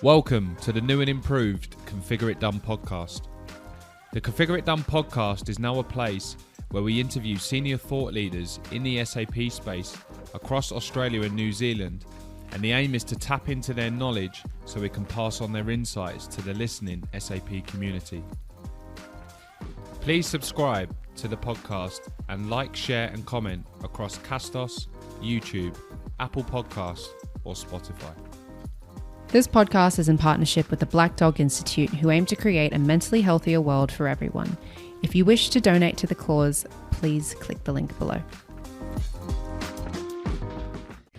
Welcome to the new and improved ConfigureITDone Podcast. The ConfigureITDone Podcast is now a place where we interview senior thought leaders in the SAP space across Australia and New Zealand, and the aim is to tap into their knowledge so we can pass on their insights to the listening SAP community. Please subscribe to the podcast and like, share and comment across Castos, YouTube, Apple Podcasts or Spotify. This podcast is in partnership with the Black Dog Institute, who aim to create a mentally healthier world for everyone. If you wish to donate to the cause, please click the link below.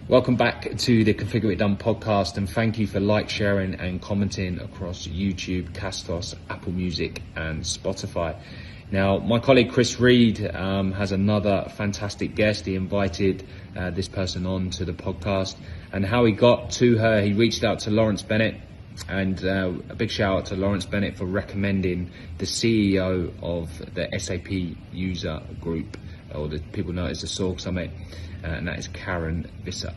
Welcome back to the ConfigureITDone Podcast, and thank you for sharing and commenting across YouTube, Castos, Apple Music and Spotify. Now, my colleague Reid has another fantastic guest. He invited this person on to the podcast, and how he got to her, he reached out to Lawrence Bennett, and a big shout out to Lawrence Bennett for recommending the CEO of the SAP User Group, or the people know it as the SORG Summit, and that is Karen Zwissler.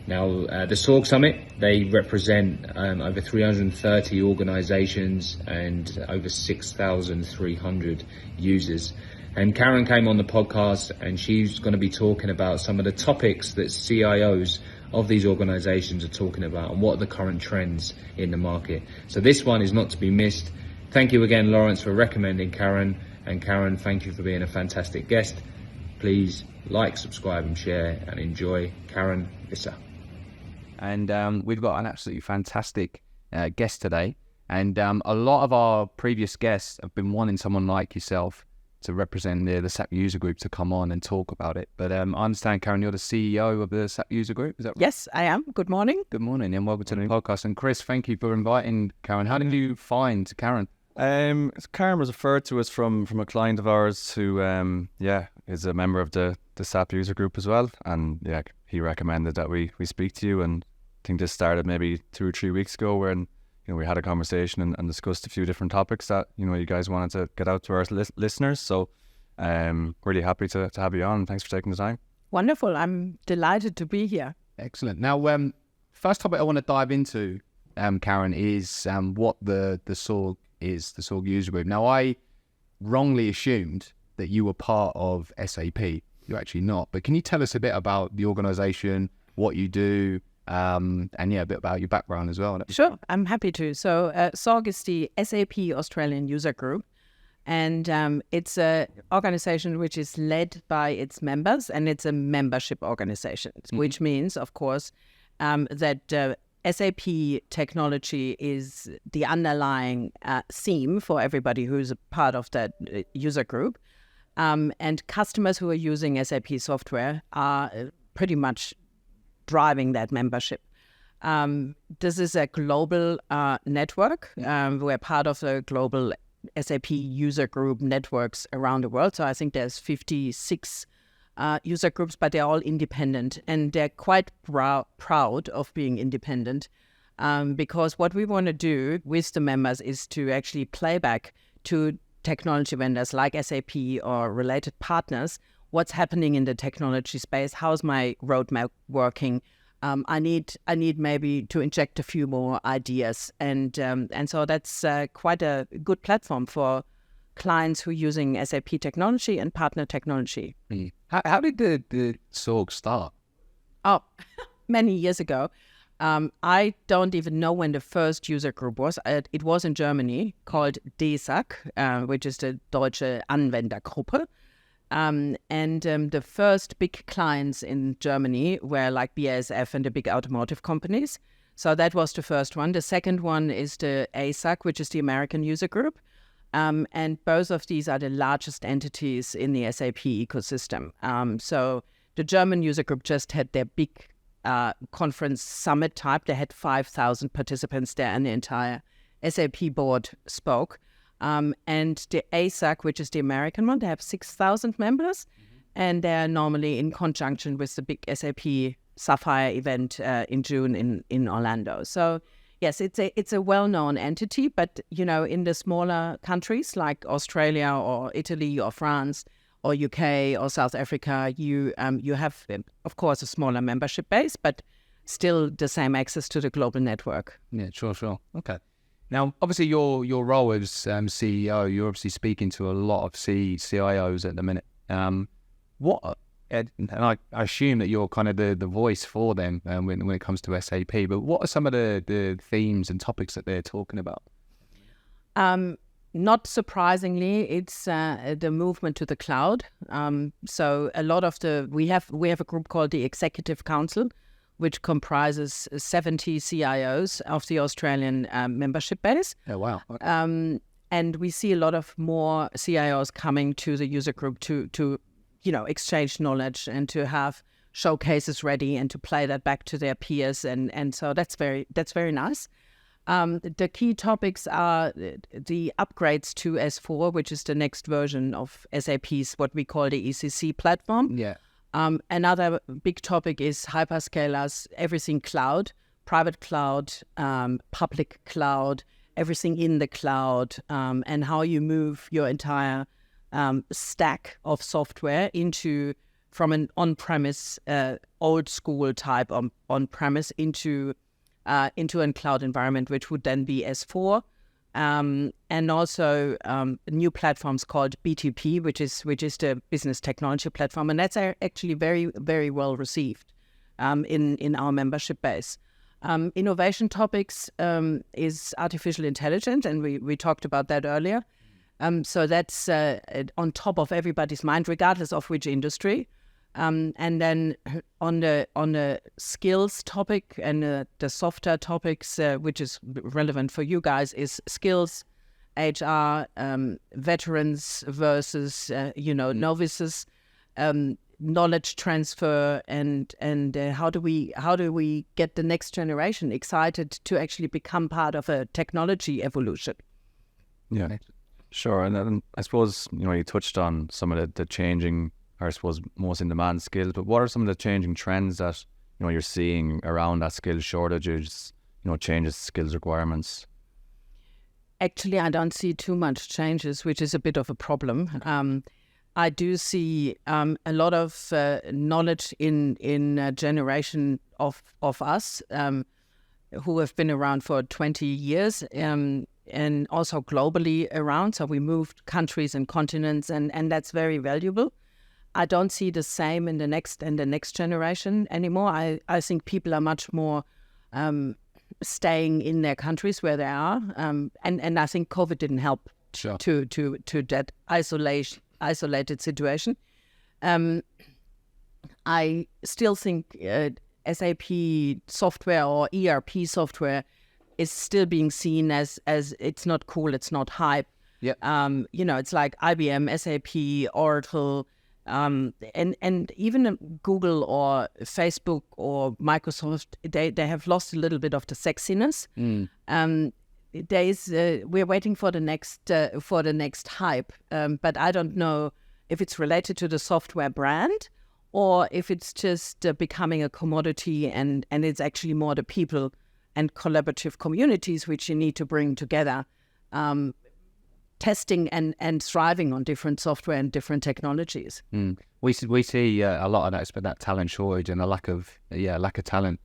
Now, the SORG Summit, they represent over 330 organisations and over 6,300 users. And Karen came on the podcast, and she's going to be talking about some of the topics that CIOs of these organisations are talking about and what are the current trends in the market. So this one is not to be missed. Thank you again, Lawrence, for recommending Karen. And Karen, thank you for being a fantastic guest. Please like, subscribe and share, and enjoy Karen Zwissler. And we've got an absolutely fantastic guest today. And a lot of our previous guests have been wanting someone like yourself to represent the SAP User Group to come on and talk about it. But I understand, Karen, you're the CEO of the SAP User Group, is that right? Yes, I am. Good morning. Good morning, and welcome to the podcast. And Chris, thank you for inviting Karen. How did you find Karen? Karen was referred to us from a client of ours who, is a member of the SAP User Group as well. And yeah, he recommended that we speak to you. And I think this started maybe 2 or 3 weeks ago, when we had a conversation and discussed a few different topics that you guys wanted to get out to our listeners. So really happy to have you on. Thanks for taking the time. Wonderful. I'm delighted to be here. Excellent. Now, first topic I want to dive into, Karen, is what the SORG is, the SORG User Group. Now, I wrongly assumed that you were part of SAP. You're actually not. But can you tell us a bit about the organisation, what you do, and a bit about your background as well? Sure, I'm happy to. So SORG is the SAP Australian User Group, and it's an organization which is led by its members, and it's a membership organization, which means, of course, that SAP technology is the underlying theme for everybody who's a part of that user group. And customers who are using SAP software are pretty much driving that membership. This is a global network. We're part of the global SAP user group networks around the world. So I think there's 56 user groups, but they're all independent, and they're quite proud of being independent, because what we want to do with the members is to actually play back to technology vendors like SAP or related partners what's happening in the technology space. How's my roadmap working? I need maybe to inject a few more ideas, and so that's quite a good platform for clients who are using SAP technology and partner technology. How did the SORG start? Oh, many years ago. I don't even know when the first user group was. It was in Germany, called DSAG, which is the Deutsche Anwendergruppe. And the first big clients in Germany were like BASF and the big automotive companies. So that was the first one. The second one is the ASAC, which is the American User Group. And both of these are the largest entities in the SAP ecosystem. So the German User Group just had their big conference summit type. They had 5,000 participants there, and the entire SAP board spoke. And the ASAC, which is the American one, they have 6,000 members, and they're normally in conjunction with the big SAP Sapphire event in June in Orlando. So yes, it's a well-known entity, but in the smaller countries like Australia or Italy or France or UK or South Africa, you have, of course, a smaller membership base, but still the same access to the global network. Yeah, sure. Okay. Now, obviously, your role as CEO, you're obviously speaking to a lot of CIOs at the minute. And I assume that you're kind of the voice for them when it comes to SAP, but what are some of the themes and topics that they're talking about? Not surprisingly, it's the movement to the cloud. So a lot of we have a group called the Executive Council, which comprises 70 CIOs of the Australian membership base. Oh, wow. Okay. And we see a lot of more CIOs coming to the user group to exchange knowledge and to have showcases ready and to play that back to their peers. And so that's very nice. The key topics are the upgrades to S4, which is the next version of SAP's, what we call the ECC platform. Yeah. Another big topic is hyperscalers, everything cloud, private cloud, public cloud, everything in the cloud, and how you move your entire stack of software from an on-premise, old school type on-premise into a cloud environment, which would then be S4, and also new platforms called BTP, which is the business technology platform, and that's actually very, very well received in our membership base. Innovation topics is artificial intelligence, and we talked about that earlier. So that's on top of everybody's mind, regardless of which industry. And then on the skills topic and the software topics, which is relevant for you guys, is skills, HR, veterans versus novices, knowledge transfer, and how do we get the next generation excited to actually become part of a technology evolution? Yeah, sure. And then I suppose you touched on some of the changing, or I suppose most in demand skills, but what are some of the changing trends that you're seeing around that skill shortages, changes skills requirements? Actually, I don't see too much changes, which is a bit of a problem. I do see a lot of knowledge in a generation of us who have been around for 20 years and also globally around. So we moved countries and continents, and that's very valuable. I don't see the same in the next generation anymore. I think people are much more staying in their countries where they are, and I think COVID didn't help to that isolated situation. I still think SAP software or ERP software is still being seen as it's not cool, it's not hype. Yeah. It's like IBM, SAP, Oracle. And even Google or Facebook or Microsoft, they have lost a little bit of the sexiness. We're waiting for the next hype, but I don't know if it's related to the software brand or if it's just becoming a commodity and it's actually more the people and collaborative communities which you need to bring together. Testing and thriving on different software and different technologies. We see a lot of that, but that talent shortage and a lack of talent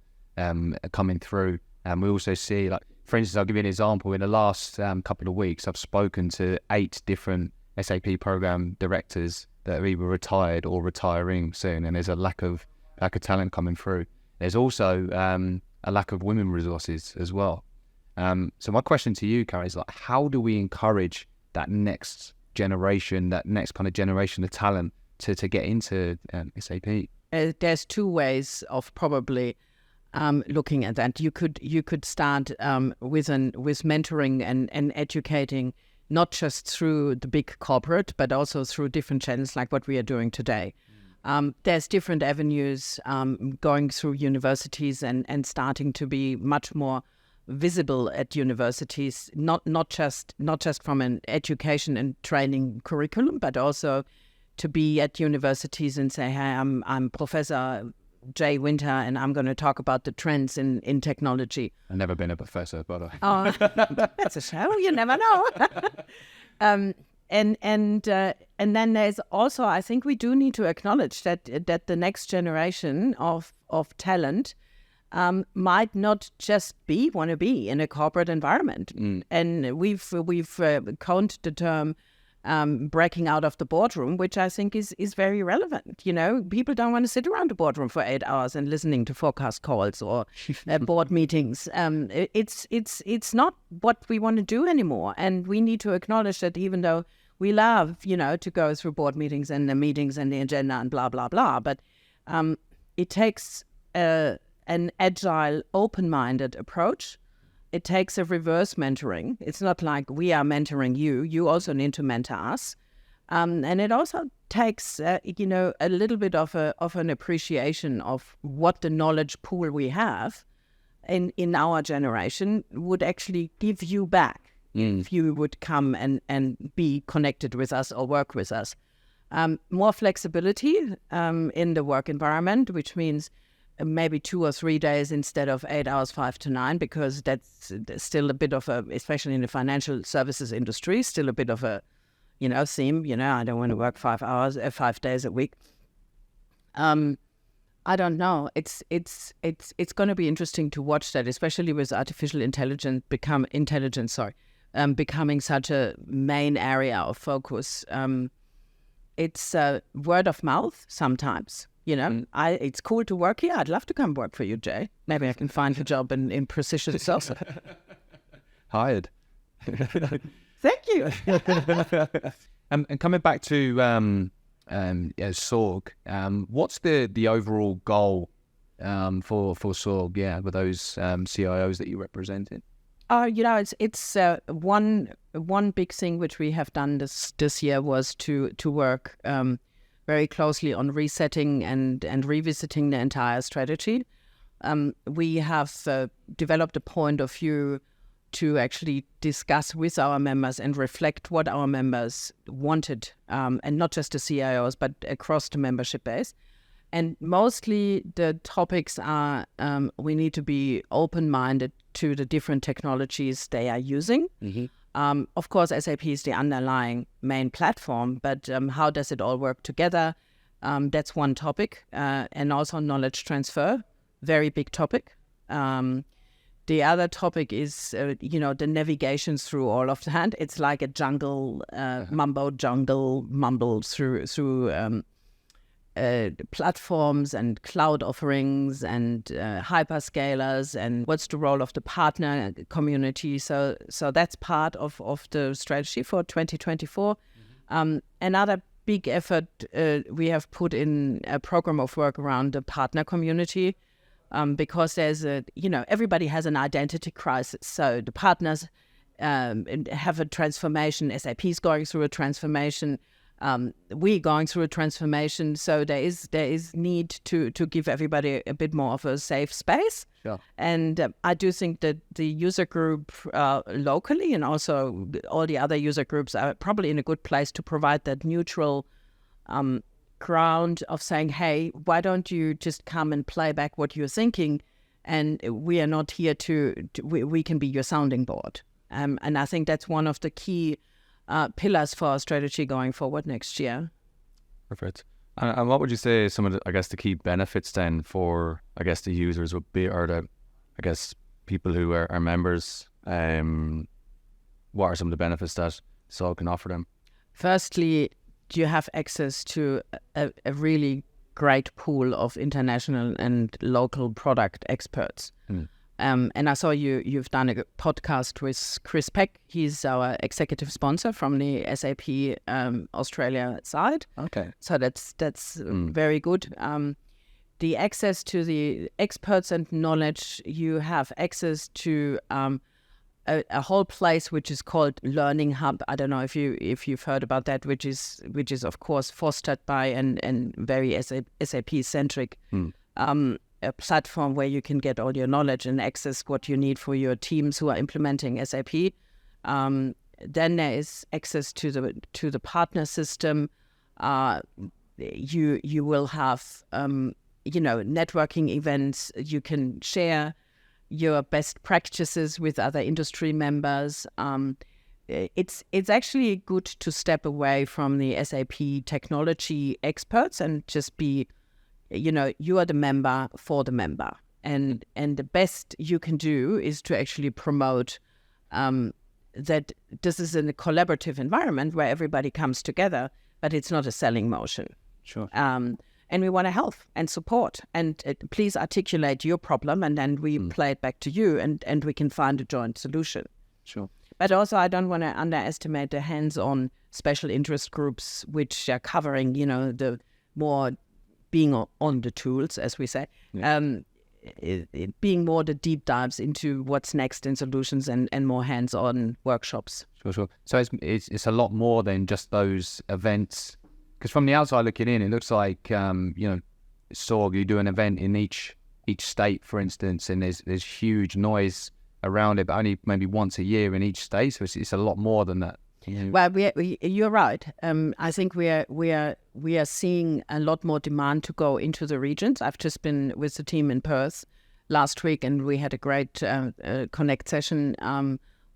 coming through. And we also see, like, for instance, I'll give you an example. In the last couple of weeks, I've spoken to 8 different SAP program directors that are either retired or retiring soon, and there's a lack of talent coming through. There's also a lack of women resources as well. So my question to you, Karen, is like, how do we encourage that next generation, that next kind of generation of talent to get into SAP? There's 2 ways of probably looking at that. You could start with mentoring and educating, not just through the big corporate, but also through different channels like what we are doing today. There's different avenues going through universities and starting to be much more visible at universities, not just from an education and training curriculum, but also to be at universities and say, hey, I'm Professor J. Wynter, and I'm going to talk about the trends in technology. I've never been a professor, by the way. Oh, that's a show. You never know. And then there's also, I think we do need to acknowledge that the next generation of talent might not just want to be in a corporate environment. And we've coined the term breaking out of the boardroom, which I think is very relevant. People don't want to sit around the boardroom for 8 hours and listening to forecast calls or board meetings. It's not what we want to do anymore. And we need to acknowledge that even though we love, to go through board meetings and the meetings and the agenda and blah, blah, blah, but it takes an agile, open-minded approach. It takes a reverse mentoring. It's not like we are mentoring you. You also need to mentor us. And it also takes, a little bit of an appreciation of what the knowledge pool we have in our generation would actually give you back if you would come and be connected with us or work with us. More flexibility in the work environment, which means maybe 2 or 3 days instead of 8 hours, 5 to 9, because that's still a bit of a, especially in the financial services industry, still a bit of a, theme. I don't want to work 5 days a week. I don't know. It's going to be interesting to watch that, especially with artificial intelligence becoming such a main area of focus. It's word of mouth sometimes. It's cool to work here. I'd love to come work for you, Jay. Maybe I can find a job in precision salsa. Hired. Thank you. And coming back to SORG, what's the overall goal for SORG? Yeah, with those CIOs that you represented. It's one big thing which we have done this year was to work very closely on resetting and revisiting the entire strategy. We have developed a point of view to actually discuss with our members and reflect what our members wanted, and not just the CIOs, but across the membership base. And mostly the topics are we need to be open-minded to the different technologies they are using. Of course, SAP is the underlying main platform, but how does it all work together? That's one topic. And also knowledge transfer, very big topic. The other topic is, the navigations through all of that. It's like a jungle, mumble through platforms and cloud offerings and hyperscalers, and what's the role of the partner community. So that's part of the strategy for 2024. Another big effort we have put in a program of work around the partner community, because there's everybody has an identity crisis. So the partners have a transformation. SAP is going through a transformation. We're going through a transformation, so there is need to give everybody a bit more of a safe space. Sure. And I do think that the user group locally and also all the other user groups are probably in a good place to provide that neutral ground of saying, hey, why don't you just come and play back what you're thinking, and we are not here we can be your sounding board. And I think that's one of the key pillars for our strategy going forward next year. Perfect. And what would you say some of the key benefits then for, the users would be, or the, people who are members? What are some of the benefits that SORG can offer them? Firstly, you have access to a really great pool of international and local product experts. And I saw you've done a podcast with Chris Peck. He's our executive sponsor from the SAP Australia side. Okay. So that's very good. The access to the experts and knowledge, you have access to a whole place which is called Learning Hub. I don't know if you've heard about that, which is of course fostered by and very SAP centric. A platform where you can get all your knowledge and access what you need for your teams who are implementing SAP. Then there is access to the partner system. You will have networking events. You can share your best practices with other industry members. It's actually good to step away from the SAP technology experts and just be, you are the member for the member. and the best you can do is to actually promote that this is in a collaborative environment where everybody comes together, but it's not a selling motion. Sure. And we want to help and support. And please articulate your problem, and then we play it back to you, and we can find a joint solution. Sure. But also, I don't want to underestimate the hands-on special interest groups, which are covering, the more being on the tools, as we say, it being more the deep dives into what's next in solutions and more hands-on workshops. Sure. So it's a lot more than just those events. Because from the outside looking in, it looks like, SORG, you do an event in each state, for instance, and there's huge noise around it, but only maybe once a year in each state. So it's a lot more than that. Well, you're right. I think we are seeing a lot more demand to go into the regions. I've just been with the team in Perth last week, and we had a great connect session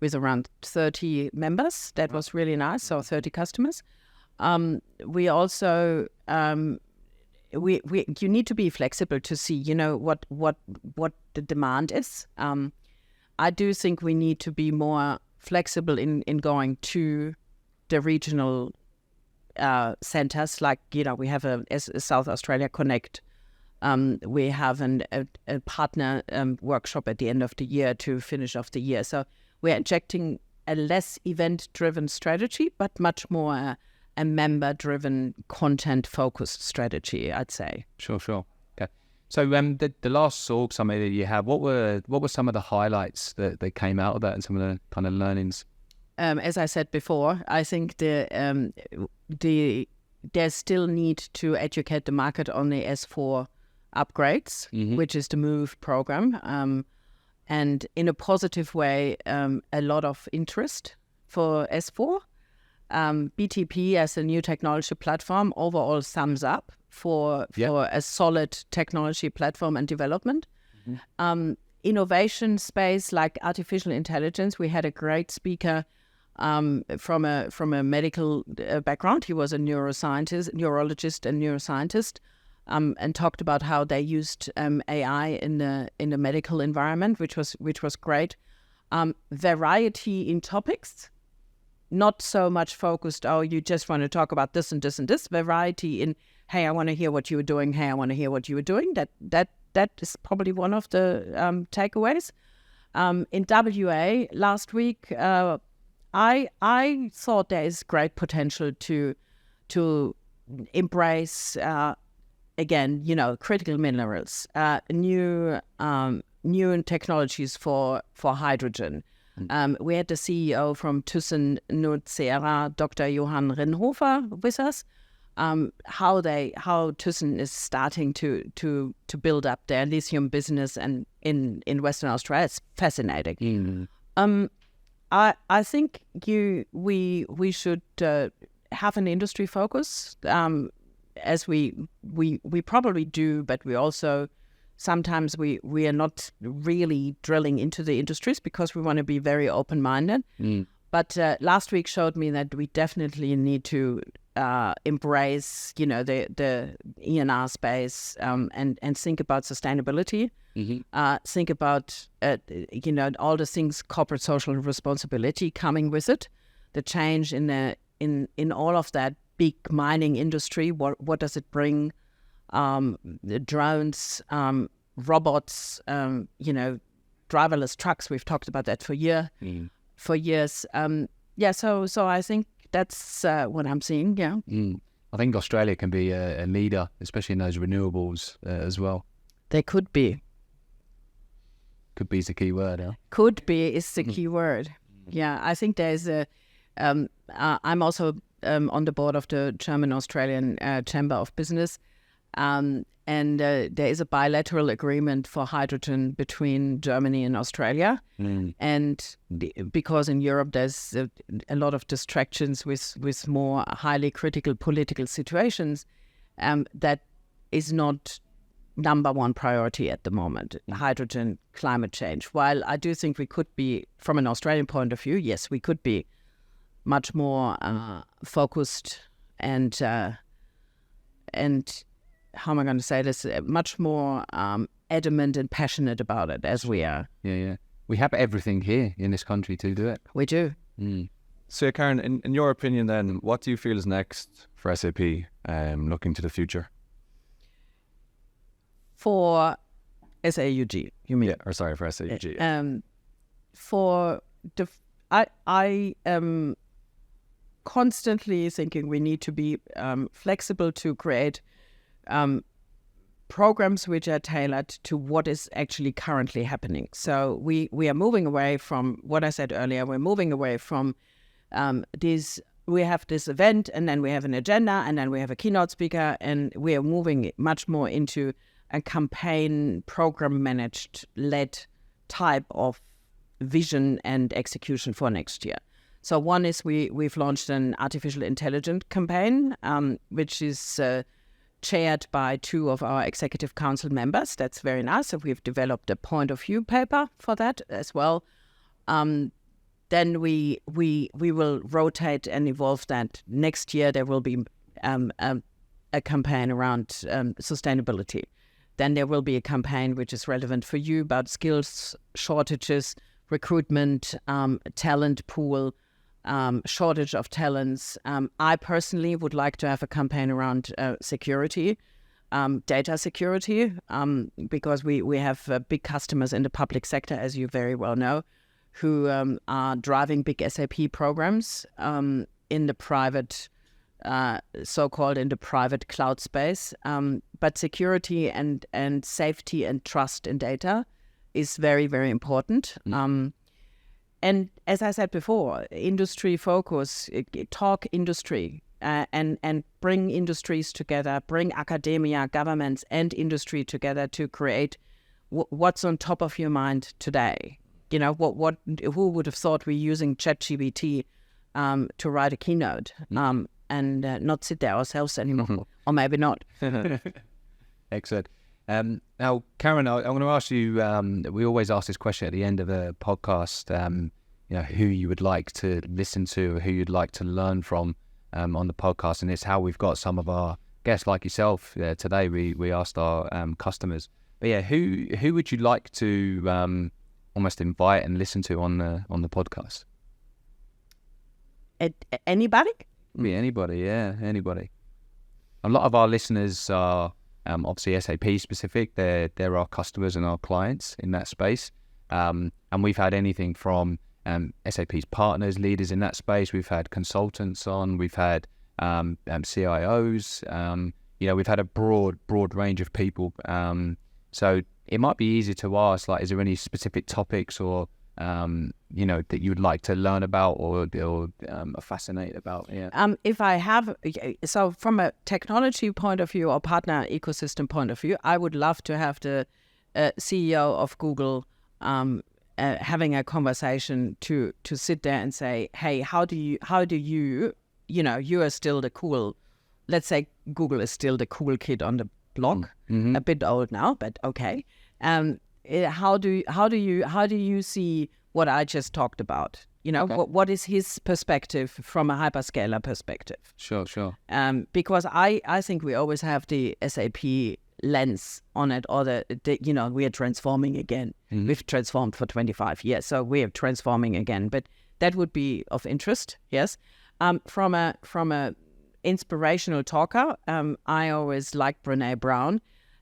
with around 30 members. That was really nice. So 30 customers. We also you need to be flexible to see what the demand is. I do think we need to be more flexible in going to the regional centers. Like we have a South Australia Connect. We have a partner workshop at the end of the year to finish off the year. So we're injecting a less event-driven strategy, but much more a member-driven, content-focused strategy, I'd say. Sure. Okay. So the last SORG summit that you had, what were some of the highlights that came out of that and some of the kind of learnings? As I said before, I think there's still need to educate the market on the S4 upgrades, which is the MOVE program, and in a positive way, a lot of interest for S4. BTP as a new technology platform overall sums up for a solid technology platform and development. Innovation space like artificial intelligence, we had a great speaker from a medical background. He was a neurologist and neuroscientist, and talked about how they used AI in the medical environment, which was great. Variety in topics. Not so much focused, you just want to talk about this and this and this. Variety in, hey, I want to hear what you were doing. Hey, I want to hear what you were doing. That is probably one of the takeaways. In WA last week, I thought there is great potential to embrace again, critical minerals, new technologies for hydrogen. We had the CEO from Thyssen-Nucera, Dr. Johann Rinhofer, with us. How Thyssen is starting to build up their lithium business and in Western Australia. It's fascinating. I think we should have an industry focus, as we probably do, but we also. Sometimes we are not really drilling into the industries because we want to be very open-minded. But last week showed me that we definitely need to embrace, the E&R space and think about sustainability. Think about, all the things, corporate social responsibility coming with it, the change in all of that big mining industry. What does it bring? The drones, robots, driverless trucks. We've talked about that for years. So I think that's what I'm seeing. Yeah. I think Australia can be a leader, especially in those renewables as well. They could be. Could be is the key word. Huh? Could be is the key word. Yeah, I think there's I'm also on the board of the German-Australian Chamber of Business. And there is a bilateral agreement for hydrogen between Germany and Australia. And because in Europe there's a lot of distractions with more highly critical political situations, that is not number one priority at the moment, hydrogen, climate change. While I do think we could be, from an Australian point of view, yes, we could be much more focused and how am I going to say this, much more adamant and passionate about it as we are. Yeah. We have everything here in this country to do it. We do. So, Karen, in your opinion then, what do you feel is next for SAP looking to the future? For SAUG, you mean? Yeah, or sorry, for SAUG. I am constantly thinking we need to be flexible to create programs which are tailored to what is actually currently happening. So we are moving away from what I said earlier. We're moving away from these. We have this event, and then we have an agenda, and then we have a keynote speaker, and we are moving much more into a campaign, program managed, led type of vision and execution for next year. So one is we've launched an artificial intelligence campaign, which is chaired by 2 of our executive council members. That's very nice. So we've developed a point of view paper for that as well. Then we will rotate and evolve that. Next year there will be a campaign around sustainability. Then there will be a campaign which is relevant for you about skills shortages, recruitment, talent pool, shortage of talents. I personally would like to have a campaign around security, data security, because we have big customers in the public sector, as you very well know, who are driving big SAP programs in the private, so-called in the private cloud space. But security and safety and trust in data is very, very important. And as I said before, industry focus, talk industry, and bring industries together, bring academia, governments, and industry together to create what's on top of your mind today. You know, who would have thought we're using ChatGPT to write a keynote and not sit there ourselves anymore, or maybe not. Excellent. Now, Karen, I want to ask you, we always ask this question at the end of a podcast, who you would like to listen to, or who you'd like to learn from on the podcast. And it's how we've got some of our guests like yourself. Today, we asked our customers. But yeah, who would you like to almost invite and listen to on the podcast? Anybody? Yeah, anybody. A lot of our listeners are obviously SAP specific. They're our customers and our clients in that space. And we've had anything from SAP's partners, leaders in that space. We've had consultants on. We've had CIOs. We've had a broad range of people. So it might be easy to ask, like, is there any specific topics or that you would like to learn about or are fascinated about? Yeah. If I have, so from a technology point of view or partner ecosystem point of view, I would love to have the CEO of Google having a conversation to sit there and say, hey, how do you you are still the cool, let's say Google is still the cool kid on the block, a bit old now, but okay. How do you see what I just talked about? What is his perspective from a hyperscaler perspective? Sure. Because I think we always have the SAP lens on it, or we are transforming again. We've transformed for 25 years, so we are transforming again. But that would be of interest, yes. From a inspirational talker, I always liked Brené Brown.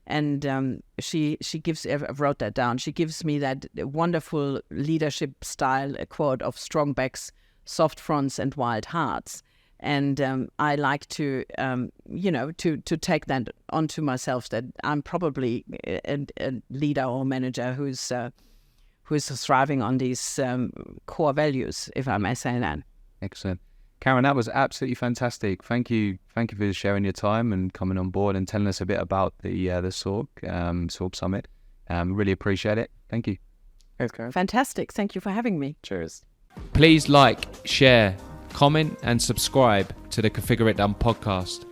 And she gives, I wrote that down, she gives me that wonderful leadership style, a quote of strong backs, soft fronts and wild hearts. And I like to, to take that onto myself, that I'm probably a leader or manager who's thriving on these core values, if I may say that. Excellent. Karen, that was absolutely fantastic. Thank you for sharing your time and coming on board and telling us a bit about the SAP Summit. Really appreciate it. Thank you. Thanks, Karen. Fantastic. Thank you for having me. Cheers. Please like, share, comment and subscribe to the ConfigureITDone podcast.